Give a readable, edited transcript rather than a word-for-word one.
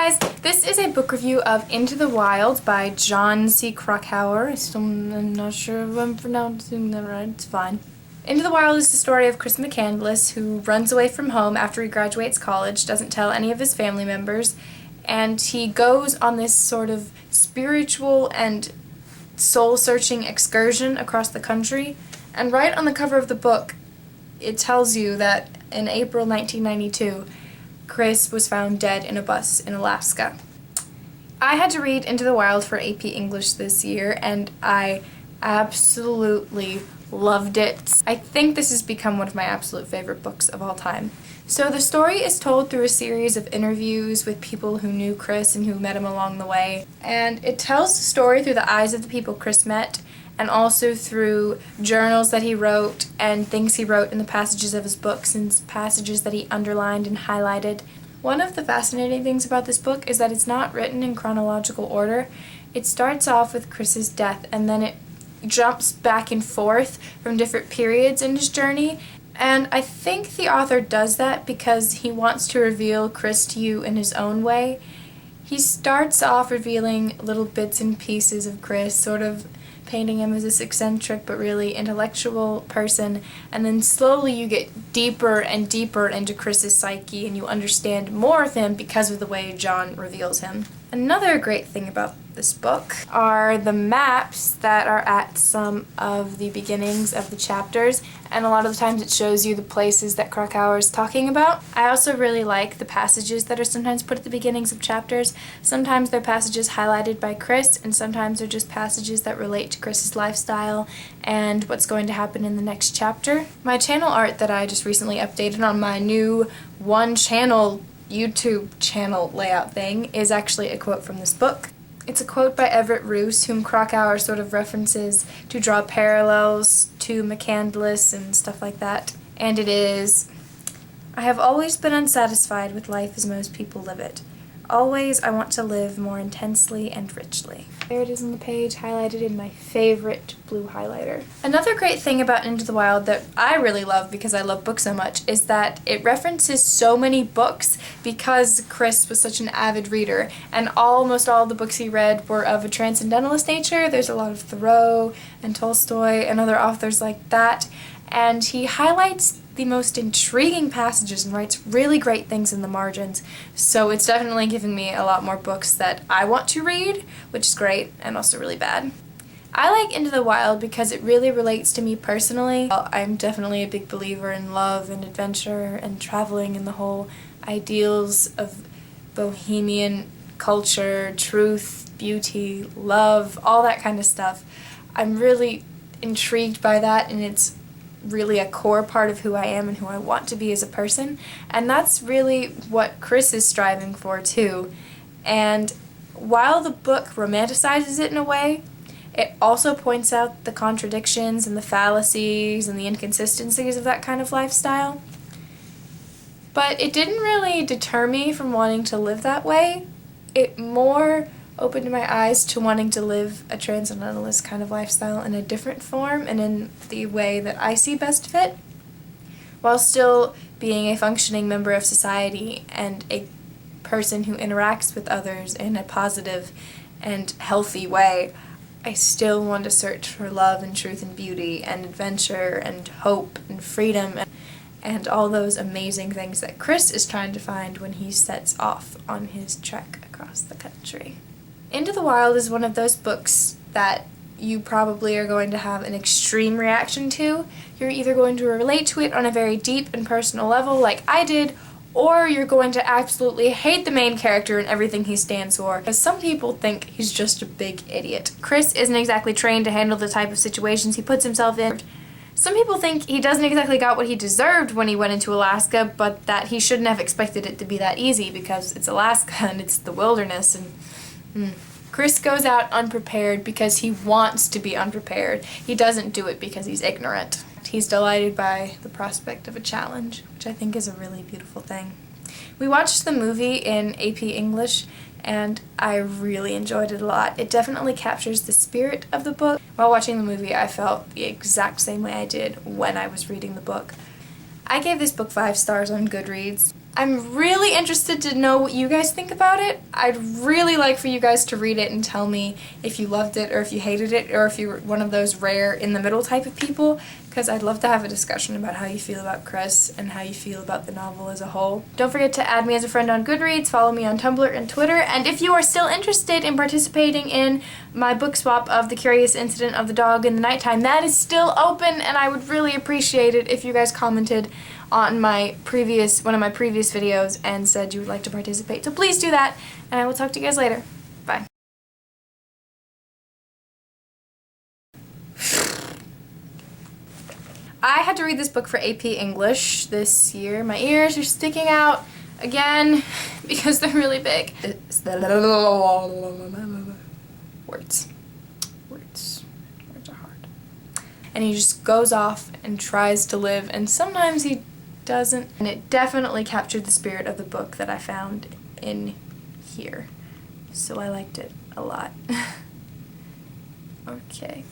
guys, this is a book review of Into the Wild by John C. Krakauer. I'm not sure if I'm pronouncing that right, it's fine. Into the Wild is the story of Chris McCandless, who runs away from home after he graduates college, doesn't tell any of his family members, and he goes on this sort of spiritual and soul-searching excursion across the country. And right on the cover of the book, it tells you that in April 1992, Chris was found dead in a bus in Alaska. I had to read Into the Wild for AP English this year, and I absolutely loved it. I think this has become one of my absolute favorite books of all time. So the story is told through a series of interviews with people who knew Chris and who met him along the way, and it tells the story through the eyes of the people Chris met, and also through journals that he wrote and things he wrote in the passages of his books and passages that he underlined and highlighted. One of the fascinating things about this book is that it's not written in chronological order. It starts off with Chris's death and then it jumps back and forth from different periods in his journey. And I think the author does that because he wants to reveal Chris to you in his own way. He starts off revealing little bits and pieces of Chris, sort of painting him as this eccentric but really intellectual person, and then slowly you get deeper and deeper into Chris's psyche and you understand more of him because of the way John reveals him. Another great thing about this book are the maps that are at some of the beginnings of the chapters, and a lot of the times it shows you the places that Krakauer is talking about. I also really like the passages that are sometimes put at the beginnings of chapters. Sometimes they're passages highlighted by Chris, and sometimes they're just passages that relate to Chris's lifestyle and what's going to happen in the next chapter. My channel art that I just recently updated on my new one channel YouTube channel layout thing is actually a quote from this book. It's a quote by Everett Roos, whom Krakauer sort of references to draw parallels to McCandless and stuff like that. And it is, "I have always been unsatisfied with life as most people live it. Always I want to live more intensely and richly." There it is on the page, highlighted in my favorite blue highlighter. Another great thing about Into the Wild that I really love because I love books so much is that it references so many books because Chris was such an avid reader, and almost all the books he read were of a transcendentalist nature. There's a lot of Thoreau and Tolstoy and other authors like that, and he highlights the most intriguing passages and writes really great things in the margins. So it's definitely giving me a lot more books that I want to read, which is great and also really bad. I like Into the Wild because it really relates to me personally. I'm definitely a big believer in love and adventure and traveling and the whole ideals of bohemian culture, truth, beauty, love, all that kind of stuff. I'm really intrigued by that, and it's really a core part of who I am and who I want to be as a person, and that's really what Chris is striving for too. And while the book romanticizes it in a way, it also points out the contradictions and the fallacies and the inconsistencies of that kind of lifestyle. But it didn't really deter me from wanting to live that way. It more opened my eyes to wanting to live a transcendentalist kind of lifestyle in a different form and in the way that I see best fit, while still being a functioning member of society and a person who interacts with others in a positive and healthy way. I still want to search for love and truth and beauty and adventure and hope and freedom and all those amazing things that Chris is trying to find when he sets off on his trek across the country. Into the Wild is one of those books that you probably are going to have an extreme reaction to. You're either going to relate to it on a very deep and personal level like I did, or you're going to absolutely hate the main character and everything he stands for, because some people think he's just a big idiot. Chris isn't exactly trained to handle the type of situations he puts himself in. Some people think he doesn't exactly got what he deserved when he went into Alaska, but that he shouldn't have expected it to be that easy because it's Alaska and it's the wilderness and Chris goes out unprepared because he wants to be unprepared. He doesn't do it because he's ignorant. He's delighted by the prospect of a challenge, which I think is a really beautiful thing. We watched the movie in AP English, and I really enjoyed it a lot. It definitely captures the spirit of the book. While watching the movie, I felt the exact same way I did when I was reading the book. I gave this book 5 stars on Goodreads. I'm really interested to know what you guys think about it. I'd really like for you guys to read it and tell me if you loved it or if you hated it or if you're one of those rare in the middle type of people, because I'd love to have a discussion about how you feel about Chris and how you feel about the novel as a whole. Don't forget to add me as a friend on Goodreads, follow me on Tumblr and Twitter, and if you are still interested in participating in my book swap of The Curious Incident of the Dog in the Nighttime, that is still open, and I would really appreciate it if you guys commented on one of my previous videos and said you would like to participate. So please do that, and I will talk to you guys later. Bye. I had to read this book for AP English this year. My ears are sticking out again because they're really big. It's the words. Words are hard. And he just goes off and tries to live, and sometimes he doesn't. And it definitely captured the spirit of the book that I found in here. So I liked it a lot. Okay.